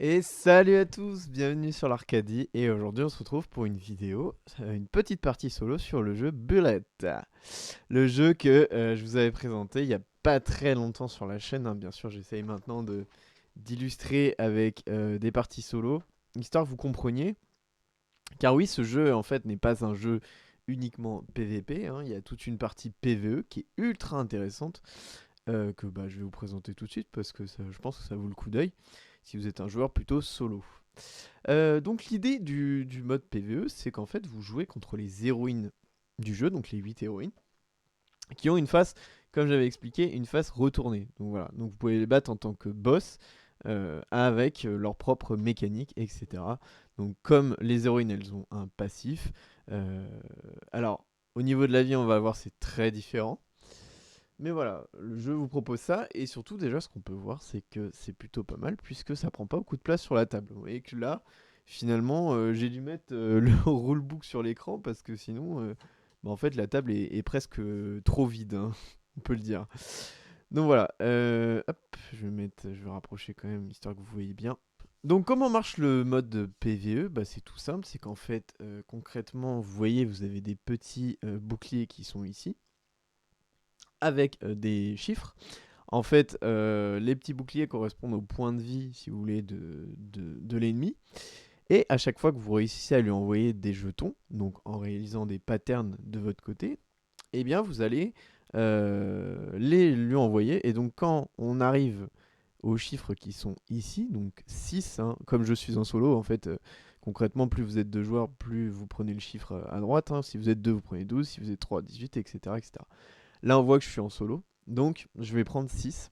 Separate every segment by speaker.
Speaker 1: Et salut à tous, bienvenue sur l'Arcadie et aujourd'hui on se retrouve pour une vidéo, une petite partie solo sur le jeu Bullet. Le jeu que je vous avais présenté il y a pas très longtemps sur la chaîne, hein. Bien sûr j'essaye maintenant d'illustrer avec des parties solo, histoire que vous compreniez. Car oui, ce jeu en fait n'est pas un jeu uniquement PVP, hein. Il y a toute une partie PVE qui est ultra intéressante, que je vais vous présenter tout de suite parce que je pense que ça vaut le coup d'œil si vous êtes un joueur plutôt solo. Donc l'idée du mode PVE, c'est qu'en fait vous jouez contre les héroïnes du jeu, donc les 8 héroïnes, qui ont une face, comme j'avais expliqué, une face retournée. Donc voilà, donc vous pouvez les battre en tant que boss, avec leur propre mécanique, etc. Donc comme les héroïnes, elles ont un passif. euh, alors au niveau de la vie, on va voir c'est très différent. Mais voilà, le jeu vous propose ça, et surtout déjà ce qu'on peut voir c'est que c'est plutôt pas mal puisque ça prend pas beaucoup de place sur la table. Vous voyez que là, finalement, j'ai dû mettre le rulebook sur l'écran parce que sinon, en fait la table est presque trop vide, hein, on peut le dire. Donc voilà, hop, je vais rapprocher quand même histoire que vous voyez bien. Donc comment marche le mode PVE? C'est tout simple, c'est qu'en fait, concrètement, vous voyez, vous avez des petits boucliers qui sont ici avec des chiffres. En fait, les petits boucliers correspondent au point de vie, si vous voulez, de l'ennemi. Et à chaque fois que vous réussissez à lui envoyer des jetons, donc en réalisant des patterns de votre côté, eh bien vous allez les lui envoyer. Et donc quand on arrive aux chiffres qui sont ici, donc 6, hein, comme je suis en solo, en fait, concrètement, plus vous êtes deux joueurs, plus vous prenez le chiffre à droite, hein. Si vous êtes deux, vous prenez 12, si vous êtes 3, 18, etc., etc. Là, on voit que je suis en solo. Donc, je vais prendre 6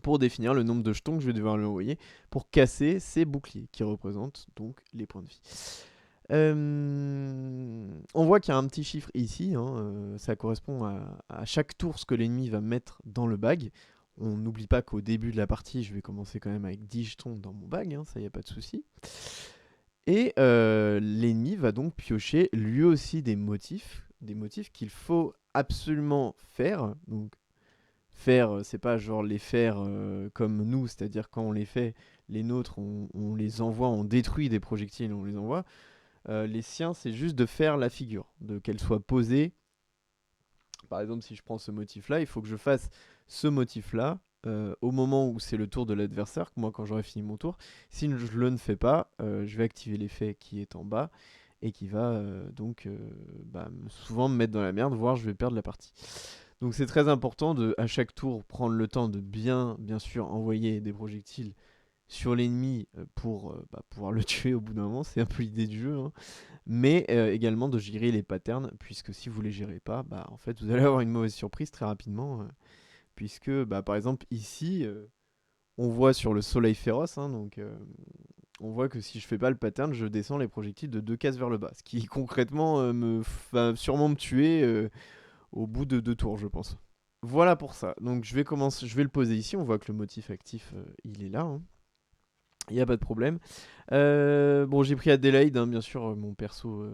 Speaker 1: pour définir le nombre de jetons que je vais devoir lui envoyer pour casser ces boucliers qui représentent donc les points de vie. On voit qu'il y a un petit chiffre ici, hein, ça correspond à chaque tour ce que l'ennemi va mettre dans le bag. On n'oublie pas qu'au début de la partie, je vais commencer quand même avec 10 jetons dans mon bag, hein, ça y a pas de souci. Et l'ennemi va donc piocher lui aussi des motifs qu'il faut absolument faire. Donc faire, c'est pas genre les faire comme nous, c'est-à-dire quand on les fait, les nôtres, on les envoie, on détruit des projectiles, on les envoie. Les siens, c'est juste de faire la figure, de qu'elle soit posée. Par exemple, si je prends ce motif-là, il faut que je fasse ce motif-là au moment où c'est le tour de l'adversaire, moi quand j'aurai fini mon tour. Si je le ne fais pas, je vais activer l'effet qui est en bas et qui va souvent me mettre dans la merde, voire je vais perdre la partie. Donc c'est très important de, à chaque tour, prendre le temps de bien sûr, envoyer des projectiles sur l'ennemi pour pouvoir le tuer au bout d'un moment. C'est un peu l'idée du jeu, hein. Mais également de gérer les patterns, puisque si vous les gérez pas, en fait, vous allez avoir une mauvaise surprise très rapidement, puisque, par exemple, ici, on voit sur le soleil féroce, hein, donc on voit que si je fais pas le pattern, je descends les projectiles de 2 cases vers le bas, ce qui concrètement va sûrement me tuer au bout de 2 tours, je pense. Voilà pour ça. Donc je vais le poser ici. On voit que le motif actif, il est là, hein. Il n'y a pas de problème. Bon, j'ai pris Adelaide, hein, bien sûr, mon perso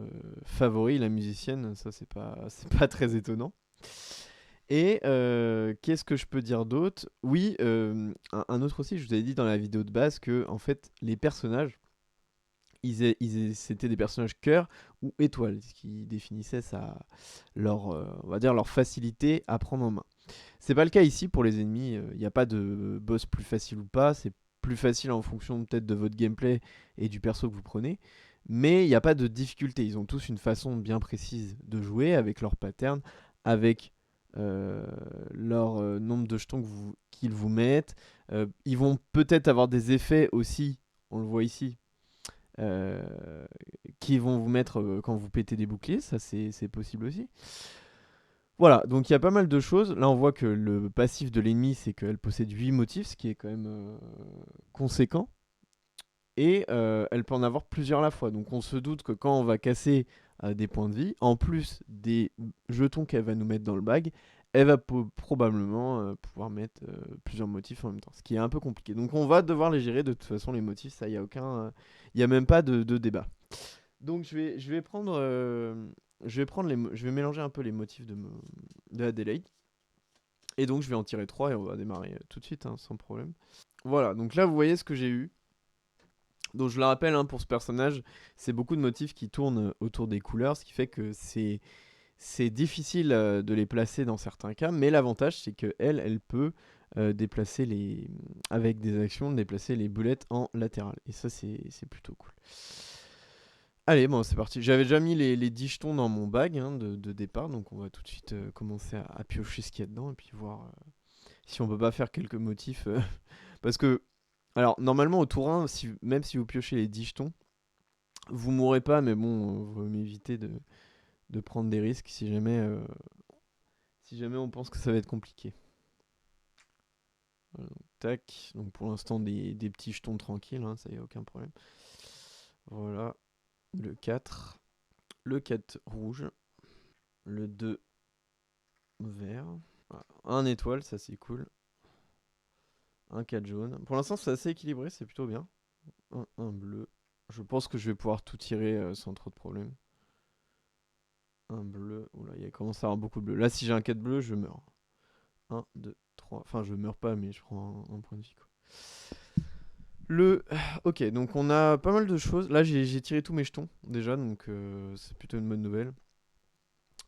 Speaker 1: favori, la musicienne. Ça, c'est pas très étonnant. Et qu'est-ce que je peux dire d'autre? Oui, un autre aussi, je vous avais dit dans la vidéo de base que, en fait, les personnages, c'était des personnages cœur ou étoiles, ce qui définissait on va dire leur facilité à prendre en main. C'est pas le cas ici pour les ennemis, il n'y a pas de boss plus facile ou pas, c'est plus facile en fonction peut-être de votre gameplay et du perso que vous prenez, mais il n'y a pas de difficulté, ils ont tous une façon bien précise de jouer avec leur pattern, avec leur nombre de jetons qu'ils vous mettent. Ils vont peut-être avoir des effets aussi, on le voit ici, euh, qui vont vous mettre quand vous pétez des boucliers, ça c'est possible aussi. Voilà, donc il y a pas mal de choses. Là, on voit que le passif de l'ennemi, c'est qu'elle possède 8 motifs, ce qui est quand même conséquent. Et elle peut en avoir plusieurs à la fois. Donc on se doute que quand on va casser des points de vie, en plus des jetons qu'elle va nous mettre dans le bag, elle va probablement pouvoir mettre plusieurs motifs en même temps. Ce qui est un peu compliqué. Donc on va devoir les gérer de toute façon, les motifs, ça, il n'y a aucun. Il n'y a même pas de débat. Donc je vais prendre, je vais mélanger un peu les motifs de Adelaide. Et donc je vais en tirer 3 et on va démarrer tout de suite, hein, sans problème. Voilà, donc là vous voyez ce que j'ai eu. Donc je le rappelle, hein, pour ce personnage, c'est beaucoup de motifs qui tournent autour des couleurs, ce qui fait que c'est difficile de les placer dans certains cas, mais l'avantage c'est que elle peut déplacer avec des actions, déplacer les boulettes en latéral. Et ça c'est plutôt cool. Allez, bon, c'est parti. J'avais déjà mis les 10 jetons dans mon bag, hein, de départ, donc on va tout de suite commencer à piocher ce qu'il y a dedans et puis voir si on peut pas faire quelques motifs. Parce que, alors, normalement, au tour 1, même si vous piochez les 10 jetons, vous mourrez pas, mais bon, vous m'évitez de prendre des risques si jamais on pense que ça va être compliqué. Voilà, donc, tac. Donc pour l'instant, des petits jetons tranquilles, hein, ça y a aucun problème. Voilà. Le 4. Le 4 rouge. Le 2 vert. Voilà. Un étoile, ça c'est cool. Un 4 jaune. Pour l'instant, c'est assez équilibré, c'est plutôt bien. Un bleu. Je pense que je vais pouvoir tout tirer sans trop de problème. Un bleu. Oula, il commence à avoir beaucoup de bleu. Là, si j'ai un 4 bleu, je meurs. 1, 2, 3. Enfin, je meurs pas, mais je prends un point de vie, quoi. Ok, donc on a pas mal de choses. Là, j'ai tiré tous mes jetons déjà, donc c'est plutôt une bonne nouvelle.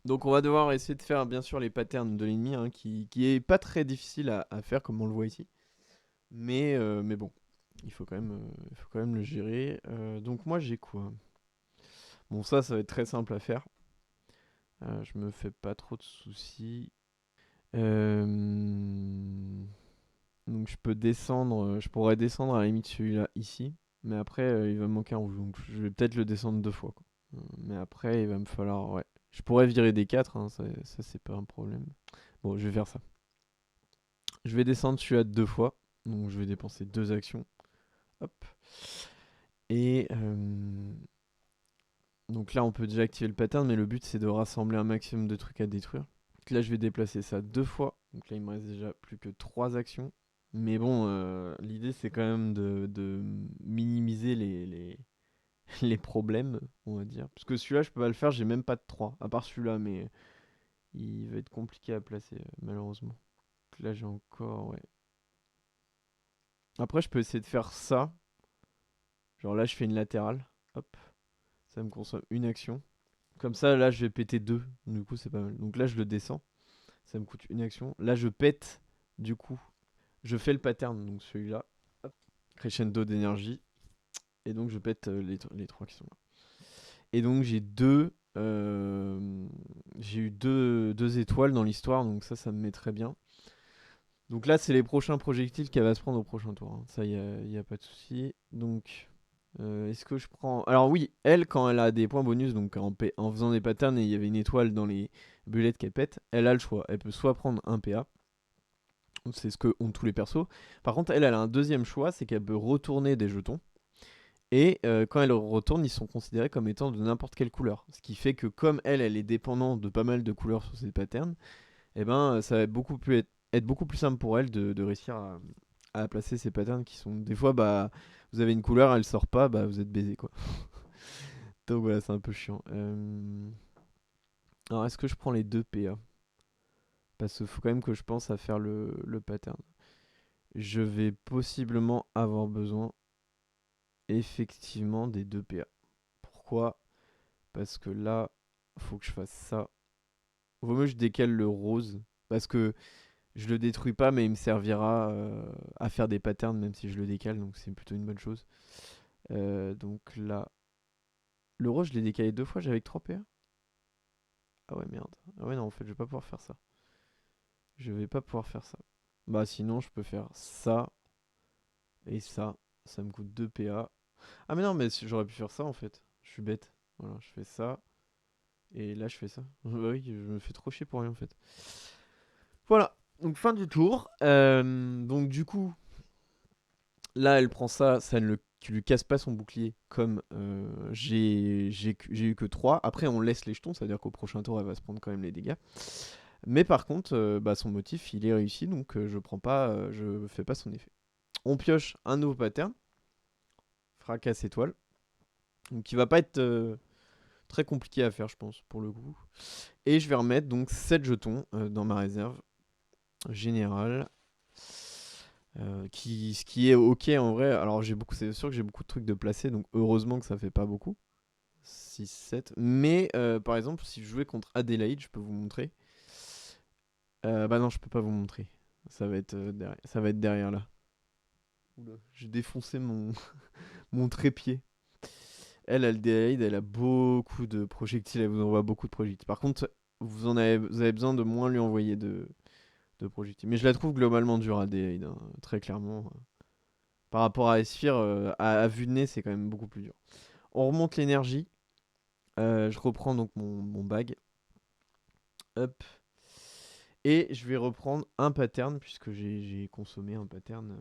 Speaker 1: Donc on va devoir essayer de faire bien sûr les patterns de l'ennemi, hein, qui est pas très difficile à faire comme on le voit ici. Mais bon, il faut quand même le gérer. Donc moi j'ai quoi? Bon, ça va être très simple à faire. Je me fais pas trop de soucis. Donc je pourrais descendre à la limite celui-là ici. Mais après, il va me manquer un rouge. Donc je vais peut-être le descendre 2 fois, quoi. Mais après, il va me falloir... Ouais. Je pourrais virer des 4, hein, ça c'est pas un problème. Bon, je vais faire ça. Je vais descendre celui-là 2 fois. Donc je vais dépenser 2 actions. Hop. Et... Donc là, on peut déjà activer le pattern, mais le but, c'est de rassembler un maximum de trucs à détruire. Donc là, je vais déplacer ça 2 fois. Donc là, il me reste déjà plus que 3 actions. Mais bon, l'idée, c'est quand même de minimiser les problèmes, on va dire. Parce que celui-là, je peux pas le faire, j'ai même pas de 3. À part celui-là, mais il va être compliqué à placer, malheureusement. Donc là, j'ai encore, ouais. Après, je peux essayer de faire ça. Genre là, je fais une latérale. Hop. Ça me consomme une action. Comme ça, là, je vais péter 2. Du coup, c'est pas mal. Donc là, je le descends. Ça me coûte une action. Là, je pète. Du coup, je fais le pattern. Donc celui-là. Hop. Crescendo d'énergie. Et donc, je pète les 3 qui sont là. Et donc, j'ai eu deux étoiles dans l'histoire. Donc ça me met très bien. Donc là, c'est les prochains projectiles qu'elle va se prendre au prochain tour, hein. Ça, y a pas de souci. Donc, est-ce que je prends... Alors oui, elle, quand elle a des points bonus, donc en faisant des patterns et il y avait une étoile dans les bullets qu'elle pète, elle a le choix. Elle peut soit prendre un PA, c'est ce que ont tous les persos. Par contre, elle a un deuxième choix, c'est qu'elle peut retourner des jetons. Et quand elle retourne, ils sont considérés comme étant de n'importe quelle couleur. Ce qui fait que comme elle est dépendante de pas mal de couleurs sur ses patterns, eh ben, ça va être beaucoup plus simple pour elle de réussir à placer ces patterns qui sont... Des fois, bah, vous avez une couleur, elle sort pas, bah, vous êtes baisé, quoi. Donc voilà, c'est un peu chiant. Alors, est-ce que je prends les 2 PA? Parce qu'il faut quand même que je pense à faire le pattern. Je vais possiblement avoir besoin, effectivement, des 2 PA. Pourquoi? Parce que là, faut que je fasse ça. Vaut mieux que je décale le rose. Parce que je le détruis pas, mais il me servira à faire des patterns, même si je le décale. Donc c'est plutôt une bonne chose. Donc là, le rose, je l'ai décalé 2 fois, j'avais que 3 PA. Ah ouais, merde. Ah ouais, non, en fait, je vais pas pouvoir faire ça. Je vais pas pouvoir faire ça. Bah sinon, je peux faire ça et ça. Ça me coûte 2 PA. Ah mais non, mais j'aurais pu faire ça, en fait. Je suis bête. Voilà, je fais ça. Et là, je fais ça. Bah oui, je me fais trop chier pour rien, en fait. Voilà. Donc fin du tour. Donc du coup, là, elle prend ça. Ça ne lui casse pas son bouclier. Comme j'ai eu que 3. Après, on laisse les jetons. Ça veut dire qu'au prochain tour, elle va se prendre quand même les dégâts. Mais par contre, bah, son motif, il est réussi. Donc je fais pas son effet. On pioche un nouveau pattern. Fracasse étoile. Donc qui va pas être très compliqué à faire, je pense, pour le coup. Et je vais remettre donc 7 jetons dans ma réserve. général. Ce qui est ok en vrai. Alors c'est sûr que j'ai beaucoup de trucs de placer, donc heureusement que ça fait pas beaucoup. 6, 7. Mais par exemple, si je jouais contre Adélaïde, je peux vous montrer. Bah non, je peux pas vous montrer. Ça va être derrière là. Oula, j'ai défoncé mon trépied. Adélaïde, elle a beaucoup de projectiles, elle vous envoie beaucoup de projectiles. Par contre, vous avez besoin de moins lui envoyer de projectiles. Mais je la trouve globalement dure, Adélaïde, hein, très clairement. Par rapport à Esphere, à vue de nez, c'est quand même beaucoup plus dur. On remonte l'énergie. Je reprends donc mon bag. Hop. Et je vais reprendre un pattern, puisque j'ai consommé un pattern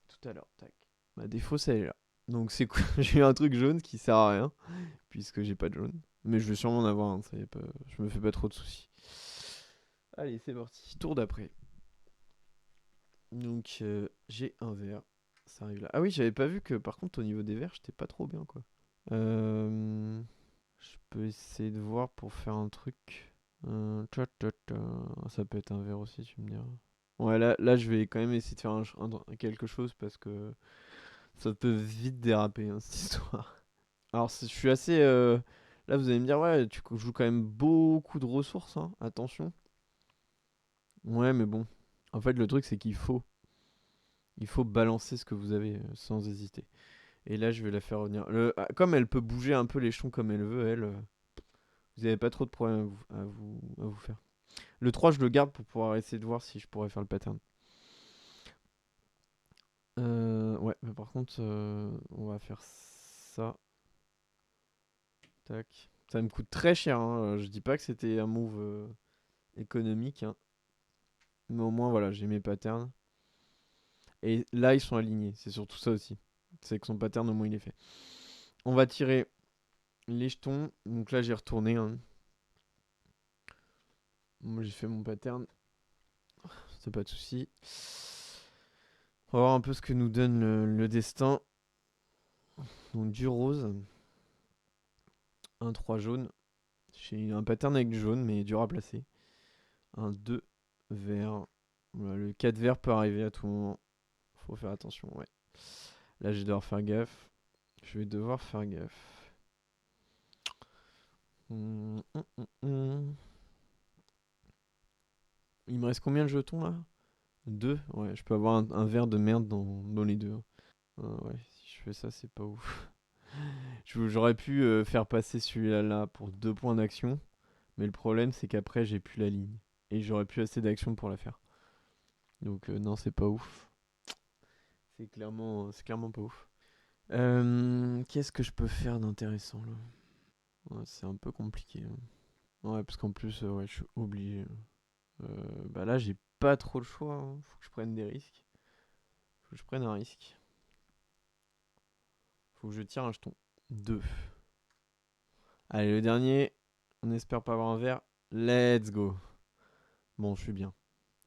Speaker 1: tout à l'heure. Tac. Ma défaut, c'est là. Donc c'est cool. J'ai eu un truc jaune qui sert à rien, puisque j'ai pas de jaune. Mais je vais sûrement en avoir un, ça y est pas... je me fais pas trop de soucis. Allez, c'est parti. Tour d'après. Donc j'ai un vert. Ça arrive là. Ah oui, j'avais pas vu que par contre au niveau des verts, j'étais pas trop bien quoi. Euh... Je peux essayer de voir pour faire un truc. Ça peut être un verre aussi, tu me diras. Ouais, là je vais quand même essayer de faire quelque chose parce que ça peut vite déraper hein, cette histoire. Alors je suis assez... Là vous allez me dire, ouais, tu joues quand même beaucoup de ressources, hein, attention. Ouais, mais bon. En fait, le truc c'est il faut balancer ce que vous avez sans hésiter. Et là, je vais la faire revenir. Comme elle peut bouger un peu les jetons comme elle veut, elle, vous n'avez pas trop de problèmes à vous faire. Le 3, je le garde pour pouvoir essayer de voir si je pourrais faire le pattern. Ouais, mais par contre, on va faire ça. Tac. Ça me coûte très cher, hein. Je dis pas que c'était un move économique, hein. Mais au moins, voilà, j'ai mes patterns. Et là, ils sont alignés. C'est surtout ça aussi. C'est que son pattern, au moins, il est fait. On va tirer les jetons. Donc là, j'ai retourné, hein. Moi, j'ai fait mon pattern. C'est pas de souci. On va voir un peu ce que nous donne le destin. Donc du rose. Un 3 jaune. J'ai un pattern avec du jaune, mais dur à placer. Un 2 vert. Voilà, le 4 vert peut arriver à tout moment. Faut faire attention, ouais. Là, je vais devoir faire gaffe. Je vais devoir faire gaffe. Il me reste combien de jetons là? 2. Ouais, je peux avoir un vert de merde dans les deux, hein. Ouais, si je fais ça, c'est pas ouf. J'aurais pu faire passer celui-là là pour 2 points d'action. Mais le problème, c'est qu'après, j'ai plus la ligne. Et j'aurais plus assez d'action pour la faire. Donc, non, c'est pas ouf. C'est clairement pas ouf. Qu'est-ce que je peux faire d'intéressant là? Ouais, c'est un peu compliqué, hein. Ouais, parce qu'en plus, ouais, je suis obligé. Bah là, j'ai pas trop le choix, hein. Faut que je prenne des risques. Faut que je prenne un risque. Faut que je tire un jeton. 2. Allez, le dernier. On espère pas avoir un verre. Let's go. Bon, je suis bien.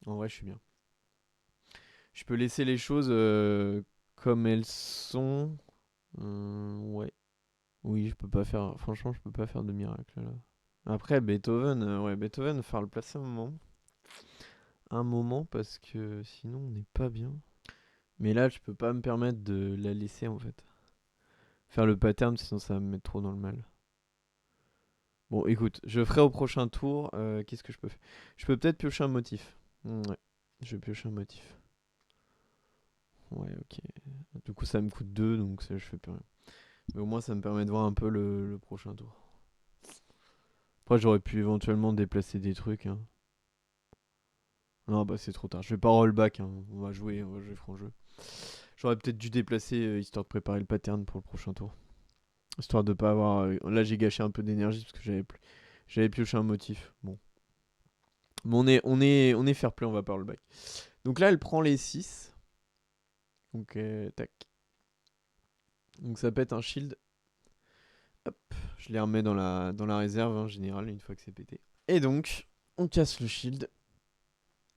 Speaker 1: En vrai, je suis bien. Je peux laisser les choses comme elles sont. Ouais. Oui, je peux pas faire. Franchement, je peux pas faire de miracle là. Après, Beethoven, ouais, Beethoven, faire le placer un moment. Un moment parce que sinon on n'est pas bien. Mais là, je peux pas me permettre de la laisser en fait. Faire le pattern, sinon ça va me mettre trop dans le mal. Bon, écoute, je ferai au prochain tour. Qu'est-ce que je peux faire? Je peux peut-être piocher un motif. Ouais, je vais piocher un motif. Ouais, ok. Du coup, ça me coûte 2, donc ça, je fais plus rien. Mais au moins, ça me permet de voir un peu le prochain tour. Après, j'aurais pu éventuellement déplacer des trucs, hein. Non, bah c'est trop tard. Je vais pas rollback, hein. On va jouer franc jeu. J'aurais peut-être dû déplacer histoire de préparer le pattern pour le prochain tour. Histoire de pas avoir. Là, j'ai gâché un peu d'énergie parce que j'avais pioché un motif. Bon. Mais on est fair play, on va pas rollback. Donc là, elle prend les 6. Donc, tac. Donc ça pète un shield. Hop, je les remets dans la réserve en général une fois que c'est pété. Et donc, on casse le shield.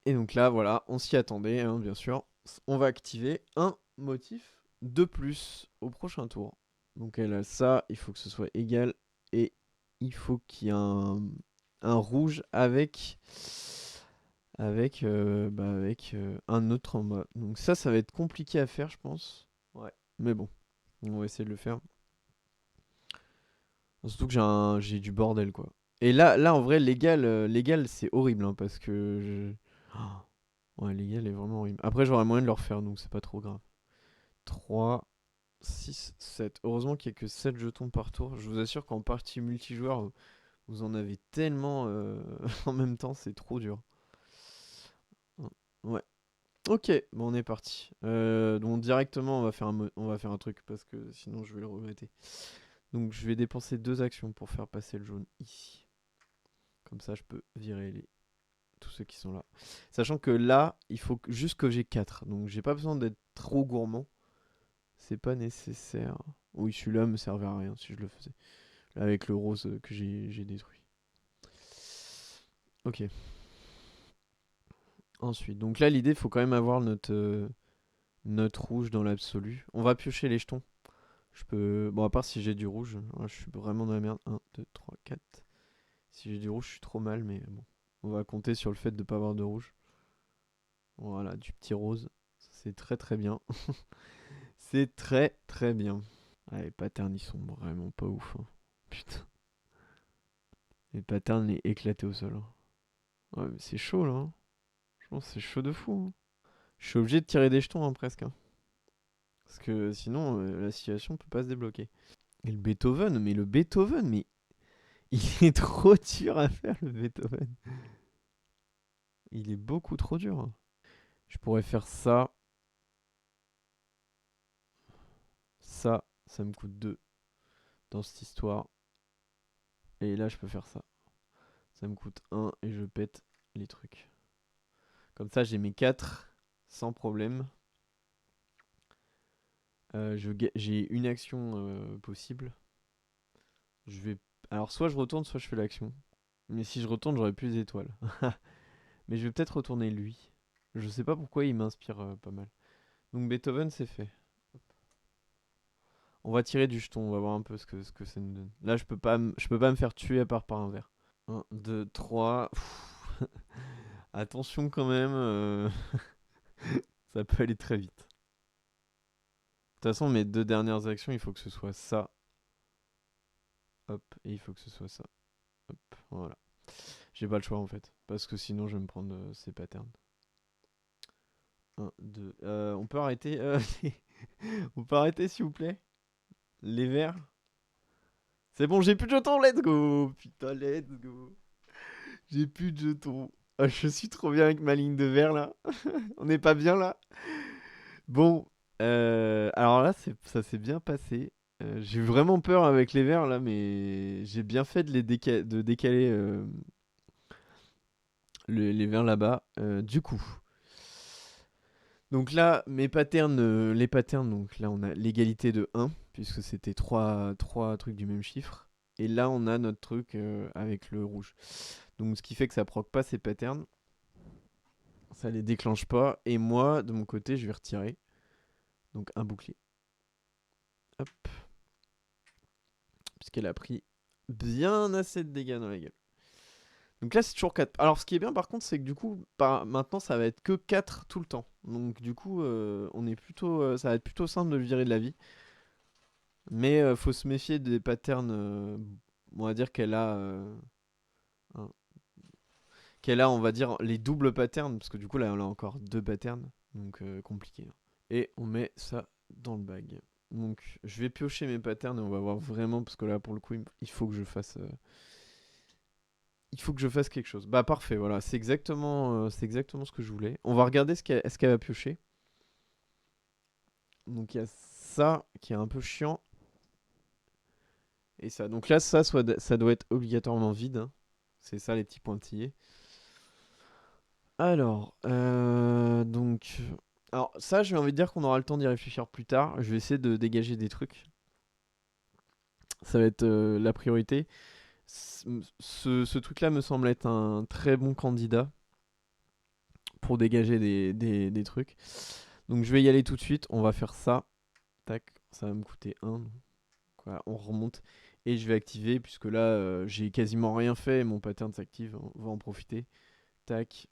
Speaker 1: Et donc là, voilà, on s'y attendait, hein, bien sûr. On va activer un motif de plus au prochain tour. Donc elle a ça, il faut que ce soit égal. Et il faut qu'il y ait un rouge avec avec un autre en bas. Donc ça va être compliqué à faire, je pense. Ouais. Mais bon, on va essayer de le faire. Surtout que j'ai du bordel, quoi. Et là, en vrai, légal, c'est horrible, hein, parce que ouais, légal est vraiment horrible. Après, j'aurais moyen de le refaire, donc c'est pas trop grave. 3, 6, 7. Heureusement qu'il y a que 7 jetons par tour. Je vous assure qu'en partie multijoueur, vous en avez tellement en même temps, c'est trop dur. Ouais. Ok, bon, on est parti. Donc directement, on va faire un truc parce que sinon je vais le regretter. Donc je vais dépenser 2 actions pour faire passer le jaune ici. Comme ça, je peux virer tous ceux qui sont là. Sachant que là, il faut juste que j'ai 4. Donc j'ai pas besoin d'être trop gourmand. C'est pas nécessaire. Oui, celui-là me servait à rien si je le faisais. Là, avec le rose que j'ai détruit. Ok. Ensuite, donc là, l'idée, il faut quand même avoir notre rouge dans l'absolu. On va piocher les jetons. Je peux. Bon, à part si j'ai du rouge. Je suis vraiment dans la merde. 1, 2, 3, 4. Si j'ai du rouge, je suis trop mal, mais bon. On va compter sur le fait de ne pas avoir de rouge. Voilà, du petit rose. C'est très très bien. C'est très très bien. Ah, les patterns, ils sont vraiment pas ouf, hein. Putain. Les patterns, les éclatés au sol, hein. Ouais, mais c'est chaud là, hein. Je pense que c'est chaud de fou, hein. Je suis obligé de tirer des jetons, hein, presque, hein. Parce que sinon, la situation peut pas se débloquer. Et le Beethoven, mais il est trop dur à faire, le Beethoven. Il est beaucoup trop dur, hein. Je pourrais faire ça. Ça me coûte 2 dans cette histoire. Et là, je peux faire ça. Ça me coûte 1 et je pète les trucs. Comme ça, j'ai mes 4 sans problème. J'ai une action possible. Je vais. Alors, soit je retourne, soit je fais l'action. Mais si je retourne, j'aurai plus d'étoiles. Mais je vais peut-être retourner lui. Je sais pas pourquoi il m'inspire pas mal. Donc Beethoven, c'est fait. On va tirer du jeton, on va voir un peu ce que ça nous donne. Là, je peux pas me faire tuer à part par un verre. 1, 2, 3. Attention quand même, ça peut aller très vite. De toute façon, mes 2 dernières actions, il faut que ce soit ça. Hop, et il faut que ce soit ça. Hop, voilà. J'ai pas le choix en fait, parce que sinon je vais me prendre ces patterns. 1, 2. On peut arrêter On peut arrêter s'il vous plaît. Les verts. C'est bon, j'ai plus de jetons, let's go. Putain, let's go. J'ai plus de jetons. Ah, je suis trop bien avec ma ligne de verre là. On n'est pas bien là. Bon, alors là, ça s'est bien passé. J'ai eu vraiment peur avec les verts là, mais j'ai bien fait de décaler les verts là-bas. Du coup, donc là, les patterns, donc là on a l'égalité de 1, puisque c'était trois trucs du même chiffre. Et là, on a notre truc avec le rouge. Donc ce qui fait que ça proc pas ces patterns. Ça les déclenche pas. Et moi, de mon côté, je vais retirer. Donc un bouclier. Hop. Puisqu'elle a pris bien assez de dégâts dans la gueule. Donc là, c'est toujours 4. Alors, ce qui est bien par contre, c'est que du coup, maintenant, ça va être que 4 tout le temps. Donc, du coup, ça va être plutôt simple de le virer de la vie. Mais faut se méfier des patterns. On va dire un- on va dire, les doubles patterns. Parce que du coup, là, on a encore 2 patterns. Donc, compliqué. Et on met ça dans le bag. Donc, je vais piocher mes patterns et on va voir vraiment. Parce que là, pour le coup, il faut que je fasse. Il faut que je fasse quelque chose. Bah parfait, voilà, c'est exactement ce que je voulais. On va regarder ce qu'elle va piocher. Donc il y a ça qui est un peu chiant. Et ça. Donc là, ça doit être obligatoirement vide, hein. C'est ça les petits pointillés. Alors, donc. Alors ça, j'ai envie de dire qu'on aura le temps d'y réfléchir plus tard. Je vais essayer de dégager des trucs. Ça va être la priorité. Ce truc-là me semble être un très bon candidat pour dégager des trucs. Donc je vais y aller tout de suite. On va faire ça. Tac, ça va me coûter 1. Voilà, on remonte. Et je vais activer, puisque là, j'ai quasiment rien fait. Mon pattern s'active. On va en profiter. Tac.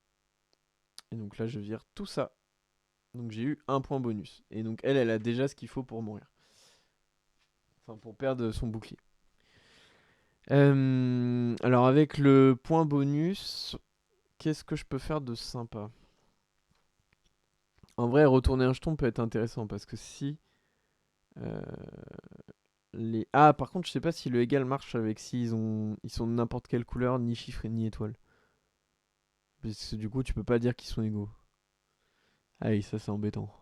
Speaker 1: Et donc là, je vire tout ça. Donc j'ai eu un point bonus. Et donc elle a déjà ce qu'il faut pour mourir. Enfin, pour perdre son bouclier. Alors avec le point bonus, qu'est-ce que je peux faire de sympa? En vrai, retourner un jeton peut être intéressant parce que si euh, Ah, par contre, je sais pas si le égal marche avec ils sont de n'importe quelle couleur, ni chiffre ni étoile. Parce que du coup, tu peux pas dire qu'ils sont égaux. Ah oui, ça c'est embêtant.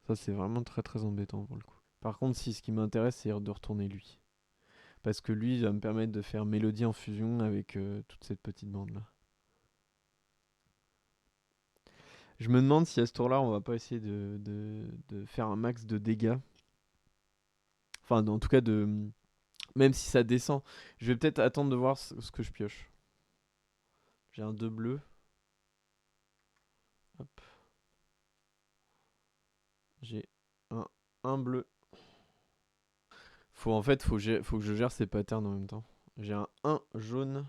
Speaker 1: Ça c'est vraiment très très embêtant pour le coup. Par contre, si ce qui m'intéresse, c'est de retourner lui. Parce que lui, il va me permettre de faire mélodie en fusion avec toute cette petite bande là. Je me demande si à ce tour-là, on va pas essayer de faire un max de dégâts. Enfin, en tout cas, même si ça descend, je vais peut-être attendre de voir ce que je pioche. J'ai un 2 bleu. Hop. J'ai un bleu. En fait, faut que je gère ces patterns en même temps. J'ai un 1 jaune.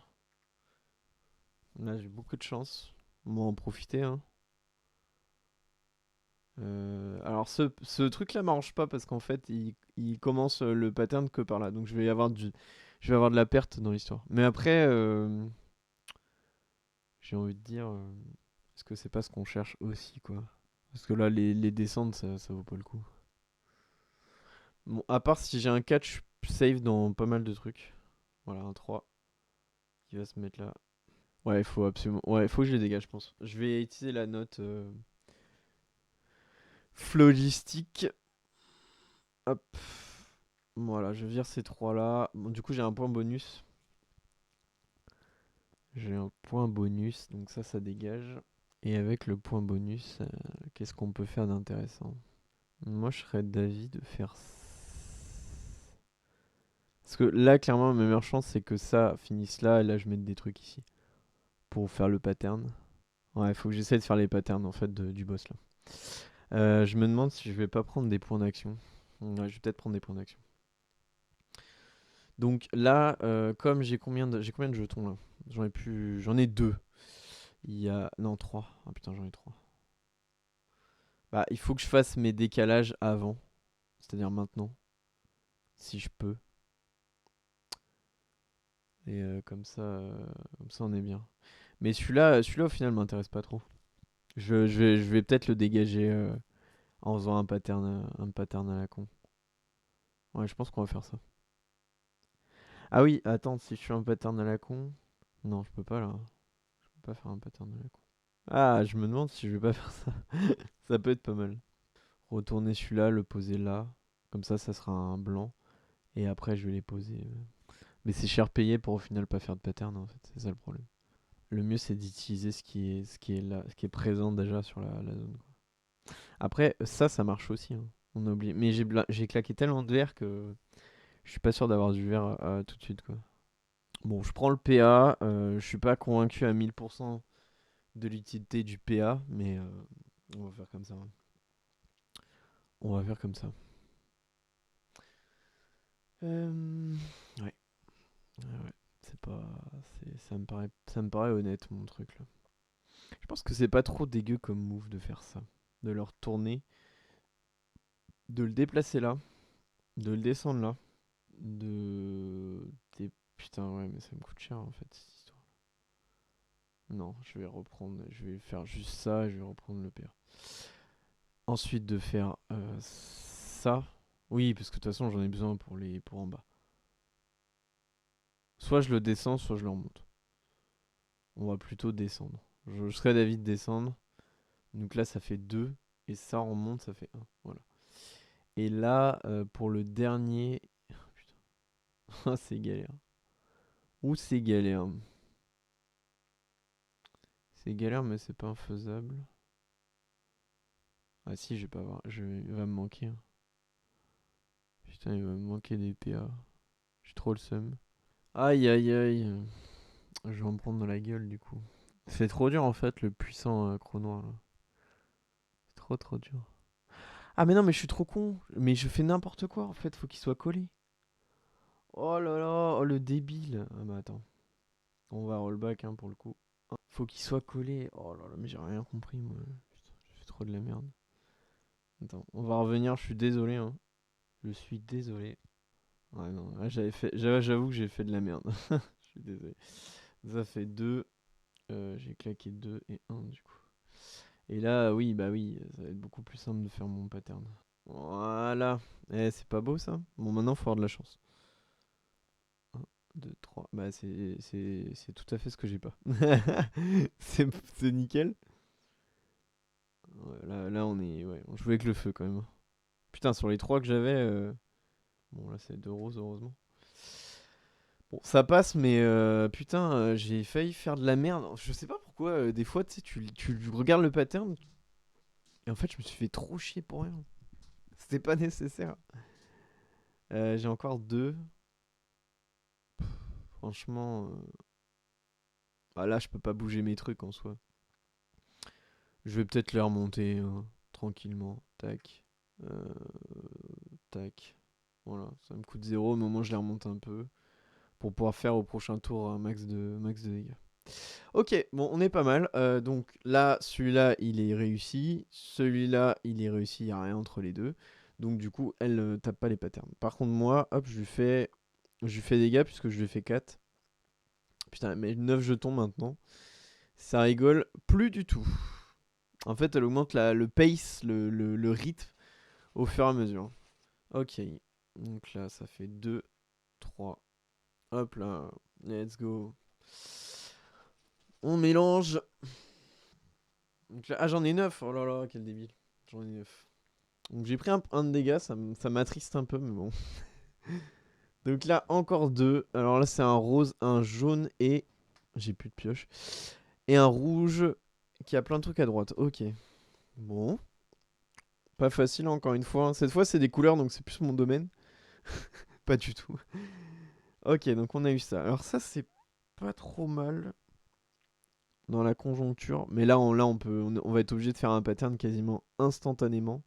Speaker 1: Là, j'ai beaucoup de chance. On va en profiter, hein. Alors, ce truc-là m'arrange pas parce qu'en fait, il commence le pattern que par là. Donc, je vais avoir de la perte dans l'histoire. Mais après, j'ai envie de dire, est-ce que c'est pas ce qu'on cherche aussi, quoi? Parce que là, les descentes, ça vaut pas le coup. Bon, à part si j'ai un catch save dans pas mal de trucs. Voilà, un 3 qui va se mettre là. Ouais, il faut absolument. Ouais, il faut que je les dégage, je pense. Je vais utiliser la note phlogistique. Hop. Voilà, je vire ces trois là. Bon, du coup, j'ai un point bonus. J'ai un point bonus, donc ça dégage. Et avec le point bonus, qu'est-ce qu'on peut faire d'intéressant? Moi, je serais d'avis de faire. Parce que là, clairement, ma meilleure chance, c'est que ça finisse là, et là, je mette des trucs ici. Pour faire le pattern. Ouais, il faut que j'essaie de faire les patterns, en fait, du boss, là. Je me demande si je vais pas prendre des points d'action. Ouais, je vais peut-être prendre des points d'action. Donc là, comme j'ai combien de jetons là? J'en ai deux. Il y a non trois. Ah putain, j'en ai trois. Bah, il faut que je fasse mes décalages avant, c'est-à-dire maintenant, si je peux. Et comme ça on est bien. Mais celui-là au final m'intéresse pas trop. Je vais peut-être le dégager en faisant un pattern à la con. Ouais, je pense qu'on va faire ça. Ah oui, attends, si je fais un pattern à la con. Non, je peux pas là. Je peux pas faire un pattern à la con. Ah, je me demande si je vais pas faire ça. Ça peut être pas mal. Retourner celui-là, le poser là. Comme ça sera un blanc. Et après, je vais les poser. Mais c'est cher payé pour au final pas faire de pattern en fait. C'est ça le problème. Le mieux, c'est d'utiliser ce qui est là, ce qui est présent déjà sur la zone, quoi. Après, ça marche aussi, hein. On a oublié. Mais j'ai claqué tellement de verre que je suis pas sûr d'avoir du verre tout de suite, quoi. Bon, je prends le PA. Je suis pas convaincu à 1000% de l'utilité du PA, mais on va faire comme ça, hein. On va faire comme ça. Ouais. Ouais. C'est pas. Ça me paraît honnête, mon truc là. Je pense que c'est pas trop dégueu comme move de faire ça. De le retourner, de le déplacer là, de le descendre là, de. Putain, ouais, mais ça me coûte cher en fait, cette histoire. Non, je vais faire juste ça et je vais reprendre le PA. Ensuite, de faire ça. Oui, parce que de toute façon, j'en ai besoin pour en bas. Soit je le descends, soit je le remonte. On va plutôt descendre. Je serais d'avis de descendre. Donc là, ça fait 2. Et ça remonte, ça fait un. Voilà. Et là, pour le dernier. Putain, c'est galère. Ou c'est galère. C'est galère, mais c'est pas infaisable. Ah si, je vais pas avoir. Il va me manquer, hein. Putain, il va me manquer des PA. J'ai trop le seum. Aïe aïe aïe. Je vais en prendre dans la gueule du coup. C'est trop dur en fait, le puissant chrono là. C'est trop trop dur. Ah mais non, mais je suis trop con. Mais je fais n'importe quoi en fait, faut qu'il soit collé. Oh là là, oh le débile. Ah bah attends. On va rollback hein, pour le coup. Faut qu'il soit collé. Oh là là, mais j'ai rien compris, moi. Putain, j'ai fait trop de la merde. Attends, on va revenir, je suis désolé, hein. Je suis désolé. Ouais, non, là, j'avoue que j'ai fait de la merde. Je suis désolé. Ça fait 2. J'ai claqué 2 et 1 du coup. Et là, oui, bah oui, ça va être beaucoup plus simple de faire mon pattern. Voilà. Eh, c'est pas beau ça? Bon, maintenant, faut avoir de la chance. 1, 2, 3. Bah, c'est tout à fait ce que j'ai pas. C'est nickel. Ouais, là, on est. Ouais, on jouait avec le feu quand même. Putain, sur les 3 que j'avais. Bon, là, c'est 2 roses, heureusement. Bon, ça passe, mais putain, j'ai failli faire de la merde. Je sais pas pourquoi, des fois, tu sais, tu regardes le pattern, et en fait, je me suis fait trop chier pour rien. C'était pas nécessaire. J'ai encore 2. Franchement, bah là, je peux pas bouger mes trucs en soi. Je vais peut-être les remonter hein, tranquillement. Tac. Euh, tac. Voilà, ça me coûte 0, mais au moins je les remonte un peu. Pour pouvoir faire au prochain tour un max de dégâts. Ok, bon, on est pas mal. Donc là, celui-là, il est réussi. Celui-là, il est réussi. Il n'y a rien entre les deux. Donc du coup, elle tape pas les patterns. Par contre, moi, hop, je lui fais des dégâts puisque je lui ai fait 4. Putain, mais 9 jetons maintenant. Ça rigole plus du tout. En fait, elle augmente le pace, le rythme au fur et à mesure. Ok. Donc là, ça fait 2, 3. Hop là. Let's go. On mélange. Donc là, ah, j'en ai 9. Oh là là, quel débile. J'en ai 9. Donc j'ai pris un de dégâts. Ça m'attriste un peu, mais bon. Donc là, encore 2. Alors là, c'est un rose, un jaune et. J'ai plus de pioche. Et un rouge qui a plein de trucs à droite. Ok. Bon. Pas facile encore une fois. Cette fois, c'est des couleurs, donc c'est plus mon domaine. Pas du tout. Ok, donc on a eu ça. Alors ça, c'est pas trop mal dans la conjoncture. Mais là, on va être obligé de faire un pattern quasiment instantanément.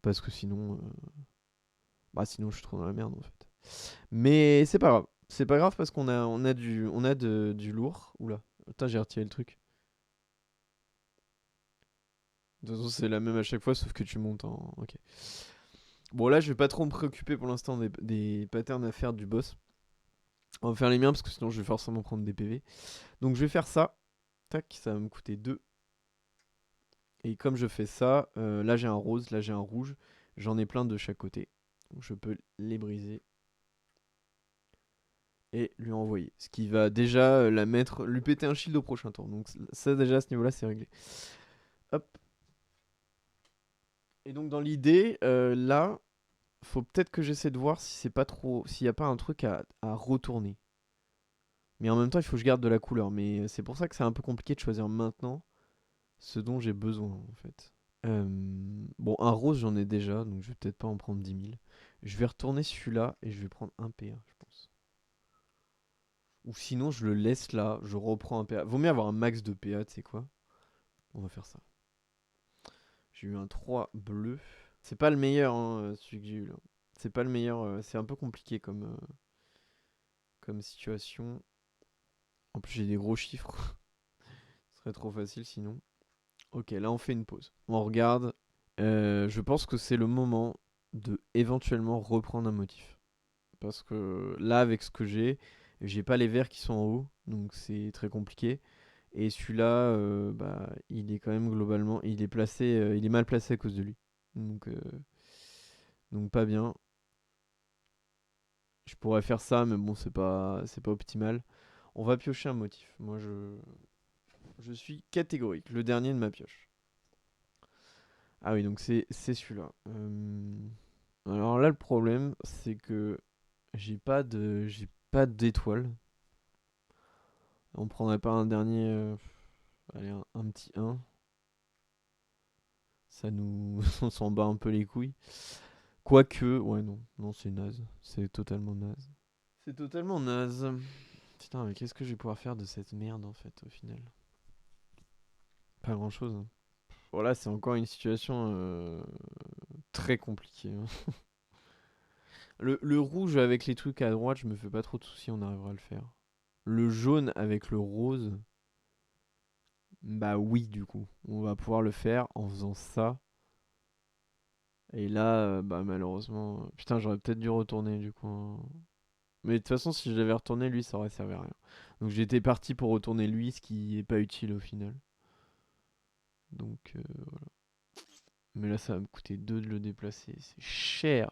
Speaker 1: Parce que sinon... Bah sinon, je suis trop dans la merde, en fait. Mais c'est pas grave. C'est pas grave parce qu'on a du lourd. Oula. Putain, j'ai retiré le truc. De toute façon, c'est la même à chaque fois, sauf que tu montes en... Ok. Bon, là, je vais pas trop me préoccuper pour l'instant des patterns à faire du boss. On va faire les miens parce que sinon, je vais forcément prendre des PV. Donc, je vais faire ça. Tac, ça va me coûter 2. Et comme je fais ça, là, j'ai un rose, là, j'ai un rouge. J'en ai plein de chaque côté. Donc, je peux les briser et lui envoyer. Ce qui va déjà lui péter un shield au prochain tour. Donc, ça, déjà, à ce niveau-là, c'est réglé. Hop. Et donc, dans l'idée, là, faut peut-être que j'essaie de voir si c'est pas trop, s'il n'y a pas un truc à retourner. Mais en même temps, il faut que je garde de la couleur. Mais c'est pour ça que c'est un peu compliqué de choisir maintenant ce dont j'ai besoin, en fait. Bon, un rose, j'en ai déjà, donc je vais peut-être pas en prendre 10 000. Je vais retourner celui-là et je vais prendre un PA, je pense. Ou sinon, je le laisse là, je reprends un PA. Vaut mieux avoir un max de PA, tu sais quoi? On va faire ça. J'ai eu un 3 bleu. C'est pas le meilleur, hein, celui que j'ai eu là. C'est pas le meilleur, c'est un peu compliqué comme situation. En plus, j'ai des gros chiffres. Ce serait trop facile sinon. Ok, là on fait une pause. On regarde. Je pense que c'est le moment de éventuellement reprendre un motif. Parce que là, avec ce que j'ai pas les verts qui sont en haut. Donc c'est très compliqué. Et celui-là, bah, il est quand même globalement. Il est mal placé à cause de lui. Donc pas bien. Je pourrais faire ça, mais bon, c'est pas optimal. On va piocher un motif. Moi, je suis catégorique. Le dernier de ma pioche. Ah oui, donc c'est celui-là. Alors là, le problème, c'est que j'ai pas d'étoile. On prendrait pas un dernier, allez, un petit 1. Ça nous, on s'en bat un peu les couilles. Quoique, ouais, non, non, c'est naze. C'est totalement naze. C'est totalement naze. Putain, mais qu'est-ce que je vais pouvoir faire de cette merde en fait, au final? Pas grand-chose, hein. Voilà, c'est encore une situation très compliquée, hein. Le rouge avec les trucs à droite, je me fais pas trop de soucis, on arrivera à le faire. Le jaune avec le rose, Bah oui, du coup. On va pouvoir le faire en faisant ça. Et là, bah malheureusement... Putain, j'aurais peut-être dû retourner, du coup, hein. Mais de toute façon, si je l'avais retourné, lui, ça aurait servi à rien. Donc j'étais parti pour retourner lui, ce qui est pas utile au final. Donc voilà. Mais là, ça va me coûter 2 de le déplacer. C'est cher.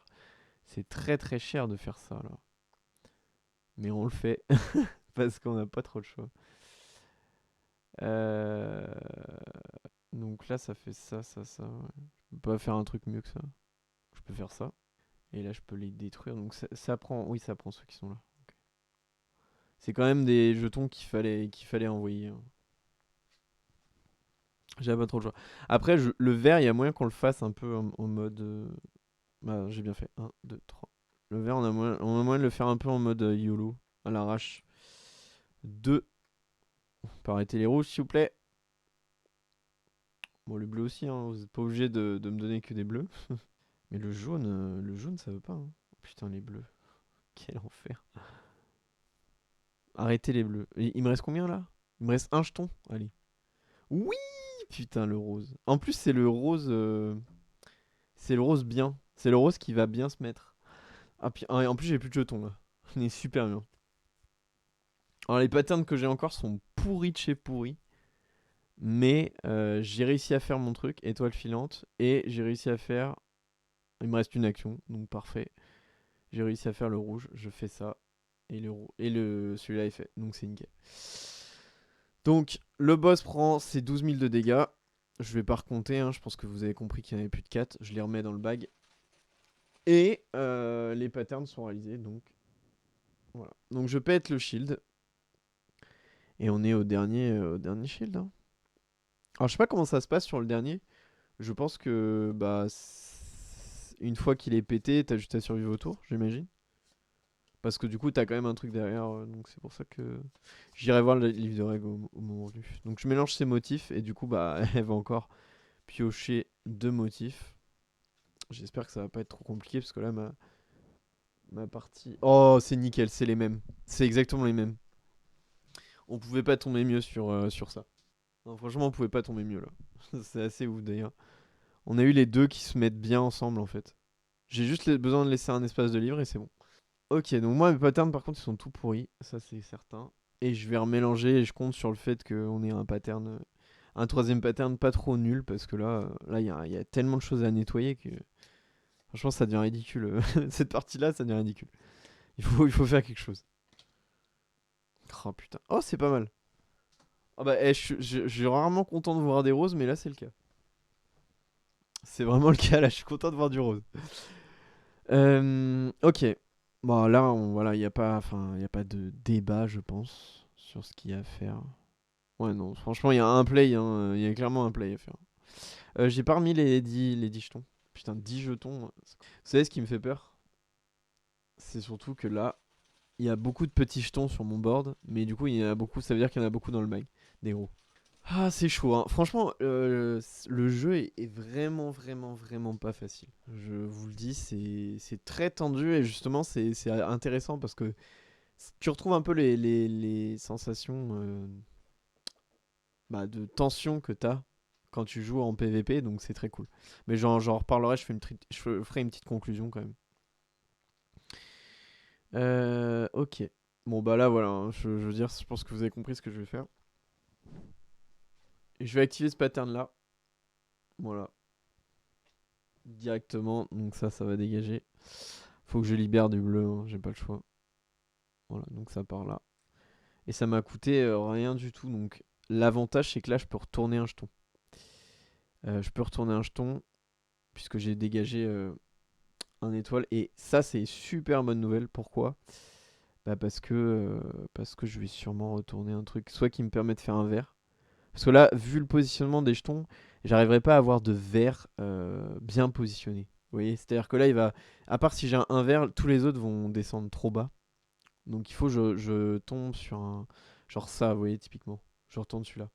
Speaker 1: C'est très très cher de faire ça, là. Mais on le fait. Parce qu'on n'a pas trop le choix. Euh, Donc là, ça fait ça, ça, ça. Ouais. Je peux pas faire un truc mieux que ça. Je peux faire ça. Et là, je peux les détruire. Donc ça prend... Oui, ça prend ceux qui sont là. Ok. C'est quand même des jetons qu'il fallait envoyer, hein. J'avais pas trop le choix. Après, le vert, il y a moyen qu'on le fasse un peu en mode... Bah, j'ai bien fait. Un, 2, 3. Le vert, on a moyen de le faire un peu en mode YOLO, à l'arrache. 2. On peut arrêter les rouges, s'il vous plaît. Bon, le bleu aussi, hein. Vous n'êtes pas obligé de me donner que des bleus. Mais le jaune, ça veut pas, hein. Putain, les bleus. Quel enfer. Arrêtez les bleus. Il me reste combien là? Il me reste un jeton. Allez. Oui. Putain, le rose. En plus, c'est le rose. C'est le rose bien. C'est le rose qui va bien se mettre. Ah, puis, en plus, j'ai plus de jetons là. On est super bien. Alors, les patterns que j'ai encore sont pourris de chez pourris. Mais j'ai réussi à faire mon truc, étoile filante. Et j'ai réussi à faire. Il me reste une action, donc parfait. J'ai réussi à faire le rouge. Je fais ça. Et celui-là est fait. Donc c'est nickel. Donc le boss prend ses 12 000 de dégâts. Je vais pas recompter, hein, je pense que vous avez compris qu'il n'y en avait plus de 4. Je les remets dans le bag. Et les patterns sont réalisés. Donc voilà. Donc je pète le shield. Et on est au dernier shield, hein. Alors je sais pas comment ça se passe sur le dernier. Je pense que bah une fois qu'il est pété, t'as juste à survivre autour, j'imagine. Parce que du coup, t'as quand même un truc derrière, donc c'est pour ça que j'irai voir le livre de règles au moment venu. Donc je mélange ces motifs et du coup, bah, elle va encore piocher 2 motifs. J'espère que ça va pas être trop compliqué parce que là, ma partie. Oh, c'est nickel, c'est les mêmes. C'est exactement les mêmes. On pouvait pas tomber mieux sur ça. Non, franchement, on pouvait pas tomber mieux là. C'est assez ouf d'ailleurs. On a eu les deux qui se mettent bien ensemble en fait. J'ai juste besoin de laisser un espace de livre et c'est bon. Ok, donc moi mes patterns par contre ils sont tout pourris, ça c'est certain. Et je vais remélanger et je compte sur le fait qu'on ait un pattern, un troisième pattern pas trop nul parce que là il y a tellement de choses à nettoyer que franchement ça devient ridicule. Cette partie-là ça devient ridicule. Il faut faire quelque chose. Oh putain, oh c'est pas mal. Ah bah je suis rarement content de voir des roses mais là c'est le cas. C'est vraiment le cas là, je suis content de voir du rose. Ok. Bon là voilà, il n'y a pas, enfin il y a pas de débat je pense sur ce qu'il y a à faire. Ouais, non, franchement, il y a un play, hein, il y a clairement un play à faire. J'ai pas remis les 10 jetons. Putain, 10 jetons. Vous savez ce qui me fait peur? C'est surtout que là, il y a beaucoup de petits jetons sur mon board, mais du coup, il y en a beaucoup, ça veut dire qu'il y en a beaucoup dans le bag, des gros. Ah, c'est chaud, hein. Franchement, le jeu est vraiment, vraiment, vraiment pas facile. Je vous le dis, c'est très tendu et justement, c'est intéressant parce que tu retrouves un peu les sensations bah, de tension que t'as quand tu joues en PvP, donc c'est très cool. Mais j'en reparlerai, je ferai une petite conclusion quand même. Ok. Bon bah là voilà, hein, je veux dire, je pense que vous avez compris ce que je vais faire. Et je vais activer ce pattern là. Voilà. Directement, donc ça va dégager. Faut que je libère du bleu, hein, j'ai pas le choix. Voilà, donc ça part là. Et ça m'a coûté rien du tout, donc l'avantage c'est que là je peux retourner un jeton. Je peux retourner un jeton, puisque j'ai dégagé un étoile. Et ça, c'est super bonne nouvelle. Pourquoi? Bah parce que je vais sûrement retourner un truc, soit qui me permet de faire un vert. Parce que là, vu le positionnement des jetons, j'arriverai pas à avoir de vert bien positionné. Vous voyez? C'est-à-dire que là, à part si j'ai un vert, tous les autres vont descendre trop bas. Donc il faut que je tombe sur un... Genre ça, vous voyez, typiquement. Je retourne celui-là.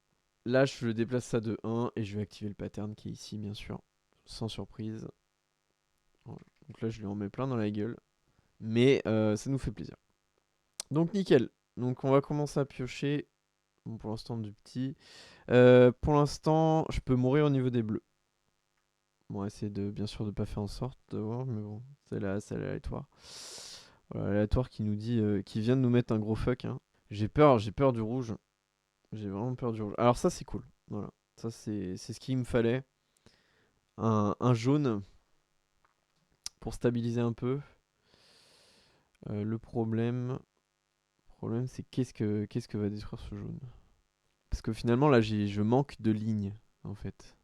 Speaker 1: Là, je déplace ça de 1 et je vais activer le pattern qui est ici, bien sûr. Sans surprise. Voilà. Donc là, je lui en mets plein dans la gueule. Mais ça nous fait plaisir. Donc nickel. Donc on va commencer à piocher. Bon, pour l'instant du petit. Pour l'instant, je peux mourir au niveau des bleus. Bon, on va essayer de, bien sûr, de pas faire en sorte de voir, mais bon, c'est l'aléatoire. Voilà, l'aléatoire qui nous dit, qui vient de nous mettre un gros fuck, hein. J'ai peur du rouge. J'ai vraiment peur du rouge. Alors ça, c'est cool. Voilà, ça c'est ce qu'il me fallait. Un jaune pour stabiliser un peu. Le problème, c'est qu'est-ce que va détruire ce jaune. Parce que finalement, là, je manque de lignes, en fait.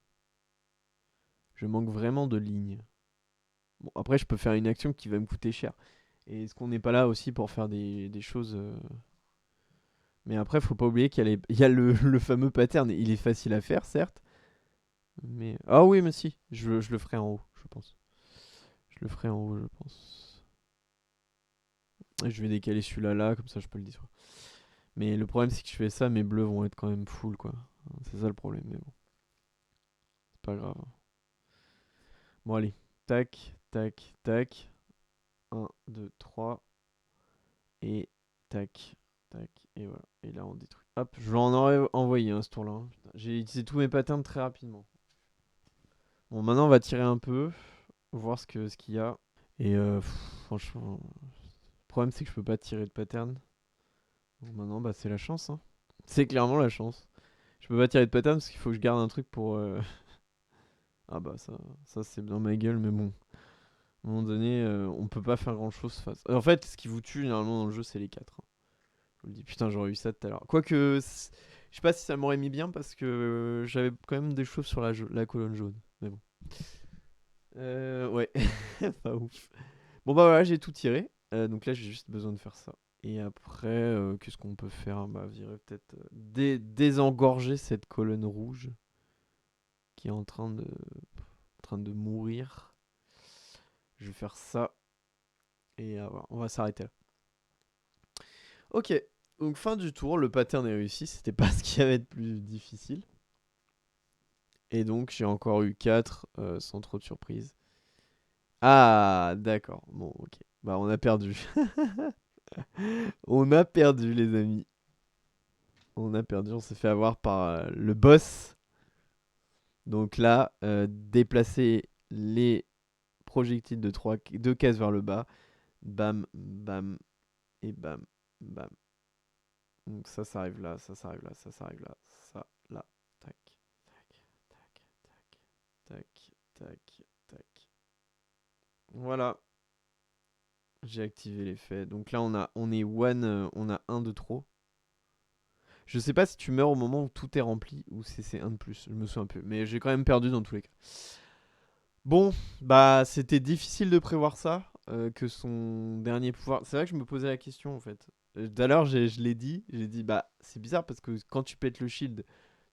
Speaker 1: Je manque vraiment de lignes. Bon, après, je peux faire une action qui va me coûter cher. Et est-ce qu'on n'est pas là aussi pour faire des choses. Mais après, faut pas oublier qu'il y a le fameux pattern. Il est facile à faire, certes. Mais. Ah oui, mais si. Je le ferai en haut, je pense. Je le ferai en haut, je pense. Et je vais décaler celui-là là, comme ça je peux le détruire. Mais le problème, c'est que je fais ça, mes bleus vont être quand même full, quoi. C'est ça le problème, mais bon. C'est pas grave. Bon, allez. Tac, tac, tac. Un 2 3 Et tac, tac. Et voilà. Et là, on détruit. Hop, je l'en aurais envoyé ce tour-là, hein. Putain, j'ai utilisé tous mes patterns très rapidement. Bon, maintenant, on va tirer un peu. Voir ce qu'il y a. Et franchement, le problème, c'est que je peux pas tirer de pattern. Donc maintenant, bah, c'est la chance, hein. C'est clairement la chance. Je peux pas tirer de pattern parce qu'il faut que je garde un truc pour. Ah bah ça c'est dans ma gueule, mais bon. À un moment donné, on peut pas faire grand chose face. En fait, ce qui vous tue généralement dans le jeu, c'est les 4. Je me dis, putain, j'aurais eu ça tout à l'heure. Quoique, je sais pas si ça m'aurait mis bien parce que j'avais quand même des choses sur la colonne jaune. Mais bon. Ouais, pas ouf. Bon bah voilà, j'ai tout tiré. Donc là, j'ai juste besoin de faire ça. Et après, qu'est-ce qu'on peut faire? Bah, virer peut-être désengorger cette colonne rouge qui est en train de mourir. Je vais faire ça. Et voilà, on va s'arrêter là. Ok, donc fin du tour, le pattern est réussi. C'était pas ce qu'il y avait de plus difficile. Et donc j'ai encore eu 4 sans trop de surprise. Ah, d'accord. Bon, ok. Bah, on a perdu. On a perdu, les amis. On a perdu, on s'est fait avoir par le boss. Donc là, déplacer les projectiles de 2 cases vers le bas. Bam, bam, et bam, bam. Donc ça arrive là, ça arrive là, ça arrive là, ça, là. Tac, tac, tac, tac, tac, tac, tac. Voilà, j'ai activé l'effet. Donc là, on est one, on a un de trop. Je sais pas si tu meurs au moment où tout est rempli ou si c'est un de plus. Je me souviens un peu. Mais j'ai quand même perdu dans tous les cas. Bon, bah c'était difficile de prévoir ça. Que son dernier pouvoir. C'est vrai que je me posais la question en fait. Tout à l'heure, je l'ai dit. J'ai dit, bah c'est bizarre parce que quand tu pètes le shield,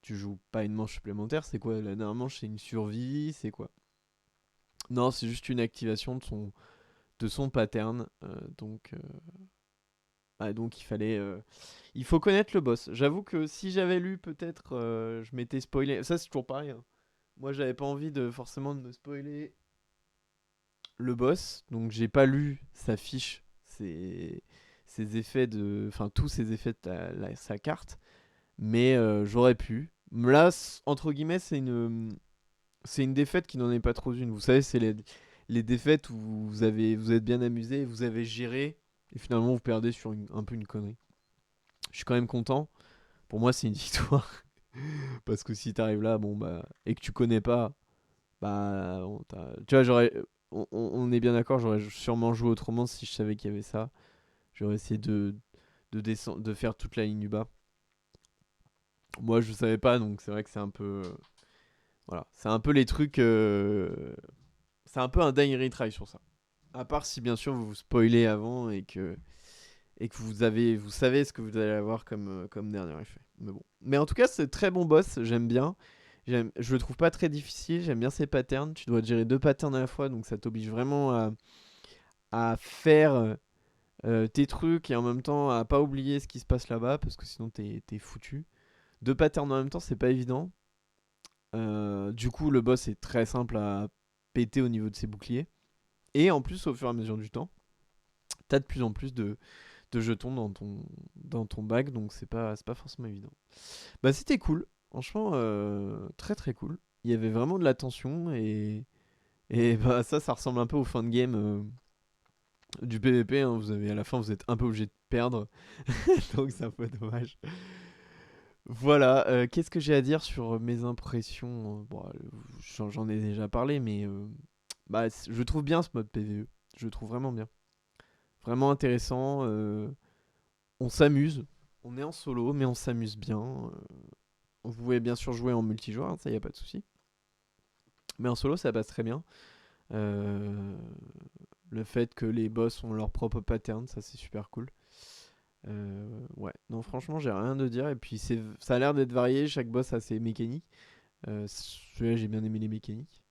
Speaker 1: tu joues pas une manche supplémentaire. C'est quoi? La dernière manche, c'est une survie. C'est quoi? Non, c'est juste une activation de son pattern. Donc il faut connaître le boss. J'avoue que si j'avais lu, peut-être je m'étais spoilé. Ça, c'est toujours pareil, hein. Moi, j'avais pas envie forcément de me spoiler le boss. Donc, j'ai pas lu sa fiche, ses effets enfin, tous ses effets de sa carte. Mais j'aurais pu. Là, entre guillemets, c'est une défaite qui n'en est pas trop une. Vous savez, c'est les défaites où vous êtes bien amusé, vous avez géré. Et finalement, vous perdez sur un peu une connerie. Je suis quand même content. Pour moi, c'est une victoire. Parce que si t'arrives là, bon, bah, et que tu connais pas, bah, tu vois, on est bien d'accord, j'aurais sûrement joué autrement si je savais qu'il y avait ça. J'aurais essayé de faire toute la ligne du bas. Moi, je savais pas, donc c'est vrai que c'est un peu. Voilà. C'est un peu les trucs. C'est un peu un die retry sur ça. À part si, bien sûr, vous vous spoilez avant et que vous savez ce que vous allez avoir comme dernier effet. Mais bon. Mais en tout cas, c'est très bon boss, j'aime bien. Je le trouve pas très difficile, j'aime bien ses patterns. Tu dois gérer 2 patterns à la fois, donc ça t'oblige vraiment à faire tes trucs et en même temps à pas oublier ce qui se passe là-bas, parce que sinon t'es foutu. 2 patterns en même temps, c'est pas évident. Du coup, le boss est très simple à péter au niveau de ses boucliers. Et en plus, au fur et à mesure du temps, t'as de plus en plus de jetons dans ton bac, donc c'est pas forcément évident. Bah c'était cool. Franchement, très très cool. Il y avait vraiment de la tension et bah ça ressemble un peu aux fins de game du PvP, hein. Vous avez à la fin, vous êtes un peu obligé de perdre, donc c'est un peu dommage. Voilà, qu'est-ce que j'ai à dire sur mes impressions? Bon, j'en ai déjà parlé, mais bah, je trouve bien ce mode PvE. Je le trouve vraiment bien. Vraiment intéressant. On s'amuse. On est en solo, mais on s'amuse bien. Vous pouvez bien sûr jouer en multijoueur, hein, ça y a pas de souci. Mais en solo, ça passe très bien. Euh, le fait que les boss ont leur propre pattern, ça c'est super cool. Ouais, non, franchement, j'ai rien de dire. Et puis, ça a l'air d'être varié. Chaque boss a ses mécaniques. Celui-là, j'ai bien aimé les mécaniques.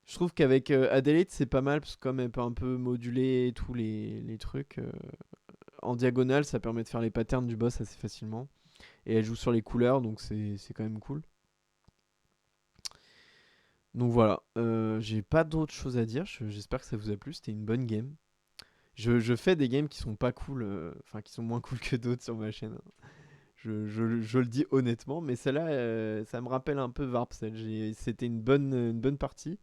Speaker 1: Je trouve qu'avec Adelaide, c'est pas mal parce que comme elle peut un peu moduler tous les trucs en diagonale, ça permet de faire les patterns du boss assez facilement. Et elle joue sur les couleurs, donc c'est quand même cool. Donc voilà, j'ai pas d'autre chose à dire. J'espère que ça vous a plu. C'était une bonne game. Je fais des games qui sont pas cool, enfin qui sont moins cool que d'autres sur ma chaîne, hein. Je le dis honnêtement, mais celle-là, ça me rappelle un peu Varpsel. C'était une bonne partie.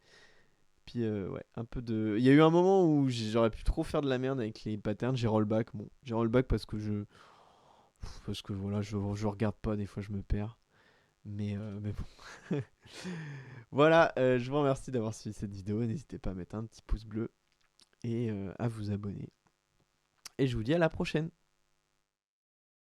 Speaker 1: Puis ouais, un peu de. Il y a eu un moment où j'aurais pu trop faire de la merde avec les patterns. J'ai rollback. Bon, j'ai rollback parce que parce que voilà, je regarde pas. Des fois, je me perds. Mais bon. Voilà, je vous remercie d'avoir suivi cette vidéo. N'hésitez pas à mettre un petit pouce bleu et à vous abonner. Et je vous dis à la prochaine.